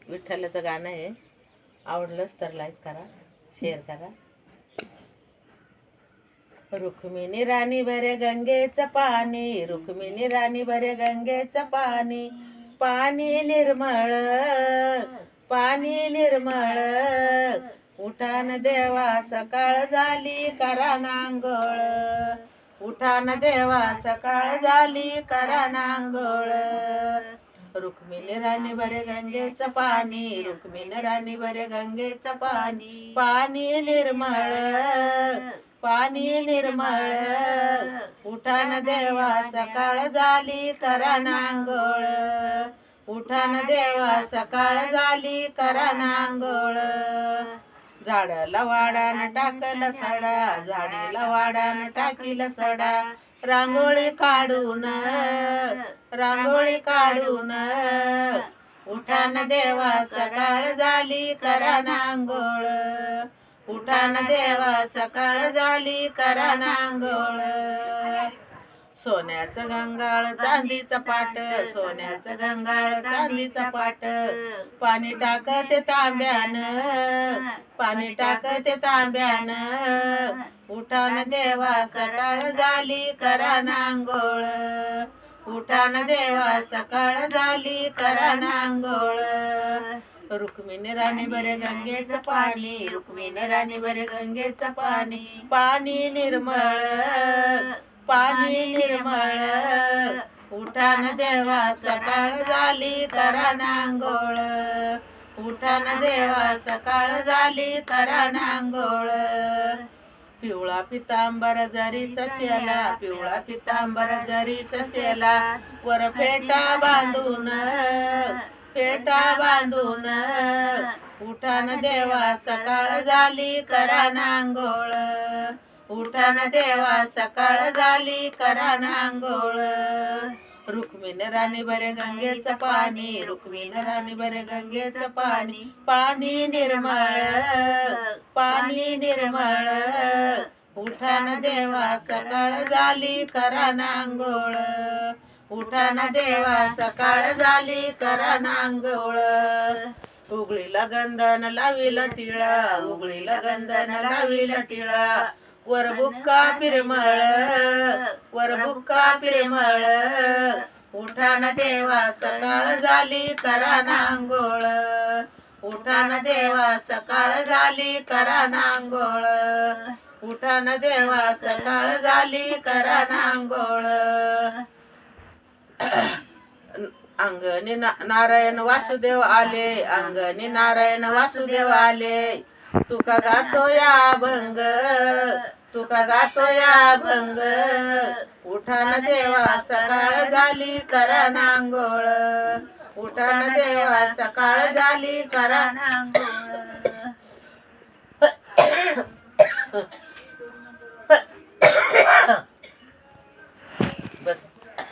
विठ्ठलाचं गाणं आहे. आवडलंच तर लाईक करा, शेअर करा. रुक्मिणी राणी भरे गंगेचं पाणी, रुक्मिणी राणी भरे गंगेचं पाणी, पाणी निर्मळ, पाणी निर्मळ. उठान देवा सकाळ झाली करा नांगोळ, उठान देवा सकाळ झाली करा नांगोळ. रुक्मिणी राणी भरे गंगेचं पाणी, रुक्मिणी राणी भरे गंगेचं पाणी, पाणी निर्मळ, पाणी निर्मळ. उठान देवा सकाळ झाली करा नांगोळ, उठान देवा सकाळ झाली करा नांगोळ. झाडाला वाडान टाकला सडा, झाडीला वाडान टाकीला सडा, रांगोळी काढून, रांगोळी काढून. उठान देवा सकाळ झाली करा नांगोळ, उठान देवा सकाळ झाली करा नांगोळ. सोन्याचं गंगाळ चांदीचं पाट, सोन्याचं गंगाळ चांदीचं पाट, पाणी टाकते तांब्यान, पाणी टाकते तांब्यान. उठान देवा सकाळ झाली करा नांगोळ, उठान देवा सकाळ झाली करा नांगोळ. रुक्मिणी राणी भरे गंगेचं पाणी, रुक्मिणी राणी भरे गंगेचं पाणी, पाणी निर्मळ, पाणी निर्मळ. उठान देवा सकाळ झाली करा नांगोळ, उठान देवा सकाळ झाली करा नांगोळ. पिवळा पितांबर जरीचा शेला, पिवळा पितांबर जरीचा शेला, वर फेटा बांधून, फेटा बांधून. उठान देवा सकाळ झाली करा नांगोळ, उठान देवा सकाळ झाली करा नांगोळ. रुक्मिणी राणी भरे गंगेचं पाणी, रुक्मिणी राणी भरे गंगेचं पाणी, पाणी निर्मळ, पाणी निर्मळ. उठान देवा सकाळ झाली करा नांगोळ, उठान देवा सकाळ झाली करा नांगोळ. उगळीला गंधन लाविला टिळा, उगळीला गंधन लाविला टिळा, वर बुक्का पिरमळ, वर बुक्का पिरमळ. उठान देवा सकाळ झाली करा नांगोळ, उठान देवा सकाळ झाली करा नांगोळ, उठान देवा सकाळ झाली करा नांगोळ. अंगणी नारायण वासुदेव आले, अंगणी नारायण वासुदेव आले. तुका गातो या अभंग, तुका गातो या अभंग. उठान देवा सकाळ झाली करा नांगोळ, उठान देवा सकाळ झाली करा नांगोळ.